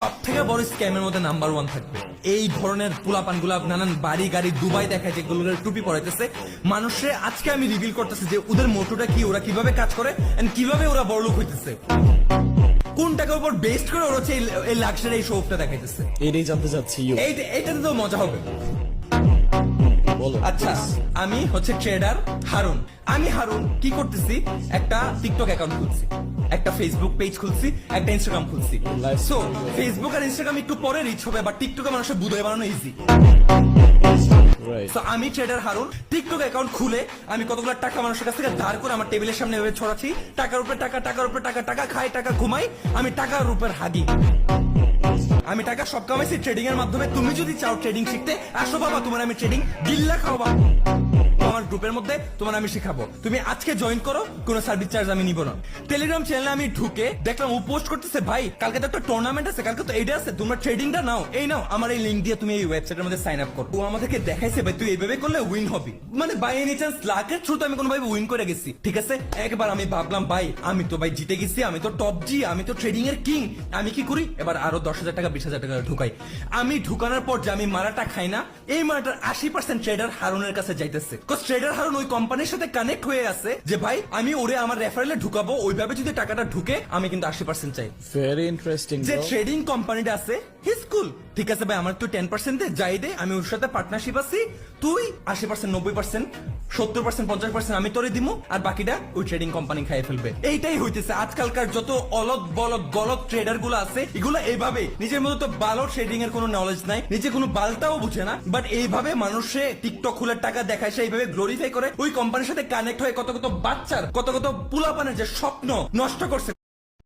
সব থেকে বড় স্ক্যামের মধ্যে নাম্বার 1 থাকবে এই ধরনের পোলাপানগুলা নানান বাড়ি গাড়ি দুবাই দেখায় যেগুলোর টুপি পরাইতেছে মানুষে। আজকে আমি রিভিল করতেছি যে ওদের মোটোটা কি, ওরা কিভাবে কাজ করে এন্ড কিভাবে ওরা বড়লোক হইতেছে, কোন টাকার উপর বেস্ট করে ওরা হচ্ছে এই লাক্সারি এই শোটা দেখাইতেছে। এটাই জানতে চাচ্ছি। এইটাতে তো মজা হবে। বলো। আচ্ছা, আমি হচ্ছে ট্রেডার হারুন। আমি হারুন কি করতেছি, একটা টিকটক অ্যাকাউন্ট খুলছি, একটা ফেসবুক পেজ খুলছি, একটা ইনস্টাগ্রাম খুলছি। সো ফেসবুক আর ইনস্টাগ্রাম একটু পরে রিচ হবে, বাট টিকটকে মানুষের বুঝে বানানো ইজি। So, আমি ট্রেডার হারুন টিকটক অ্যাকাউন্ট খুলে আমি কতগুলো টাকা মানুষের কাছ থেকে ধার করে আমার টেবিলের সামনে এভাবে ছড়াচ্ছি। টাকার উপরে টাকা, টাকার উপরে টাকা, টাকা খাই, টাকা ঘুমাই, আমি টাকার উপর হাগি। আমি টাকা সব কামাইছি ট্রেডিং এর মাধ্যমে। তুমি যদি চাও ট্রেডিং শিখতে আসো বাবা, তোমার আমি ট্রেডিং গিল্লা খাওয়াবো আমার গ্রুপের মধ্যে, তোমার আমি শিখাবো। তুমি আজকে জয়েন করো, কোনো সার্ভিস চার্জ আমি নিব না। টেলিগ্রাম চ্যানেলে আমি ঢুকে দেখলাম ও পোস্ট করতেছে, ভাই কালকে তো একটা টুর্নামেন্ট আছে, কালকে তো এইটা আছে, তোমরা ট্রেডিংটা নাও, এই নাও আমার এই লিঙ্ক দিয়ে তুমি এই ওয়েবসাইটের মধ্যে সাইন আপ করো। ও আমাদেরকে দেখাইছে ভাই তুই এইভাবে করলে উইন হবি, মানে বাই এনি চান্স লাকের থ্রুতে আমি কোনোভাবে উইন করে গেছি। ঠিক আছে, একবার আমি ভাবলাম ভাই আমি তো ভাই জিতে গেছি, আমি তো টপ জি, আমি তো ট্রেডিং এর কিং। আমি কি করি, এবার আরো 10,000 টাকা 20,000 টাকা ঢুকাই। আমি ঢুকানোর পর যে আমি মারাটা খাই না, এই মারাটার 80% ট্রেডার হারুনের কাছে যাইতেছে। ট্রেডার হারুন ওই কোম্পানির সাথে কানেক্ট হয়ে আছে যে ভাই আমি ওরে আমার রেফারেলে ঢুকাবো, ওইভাবে যদি টাকাটা ঢুকে আমি কিন্তু 80% চাই। Very interesting. যে ট্রেডিং কোম্পানিটা আছে হিজ কুল, ঠিক আছে ভাই আমার তুই 10% দে, যাই দে, আমি ওর সাথে পার্টনারশিপ আছি, তুই 80%, 90%, 70%, 50% আমি তোরে দিমু, আর বাকিটা ওই ট্রেডিং কোম্পানি খাইয়ে ফেলবে। এইটাই হইতেছে আজকালকার যত অলদ বলদ গলত ট্রেডার গুলো আছে, এগুলো এইভাবে নিজের মতো তো ভালো ট্রেডিং এর কোনো নলেজ নাই, নিজে কোনো বালটাও বুঝে না, বাট এইভাবে মানুষে টিকটক খুলে টাকা দেখায়, সে এইভাবে গ্লোরিফাই করে ওই কোম্পানির সাথে কানেক্ট হয়ে কত কত বাচ্চার কত কত পুলাপানের যে স্বপ্ন নষ্ট করছে।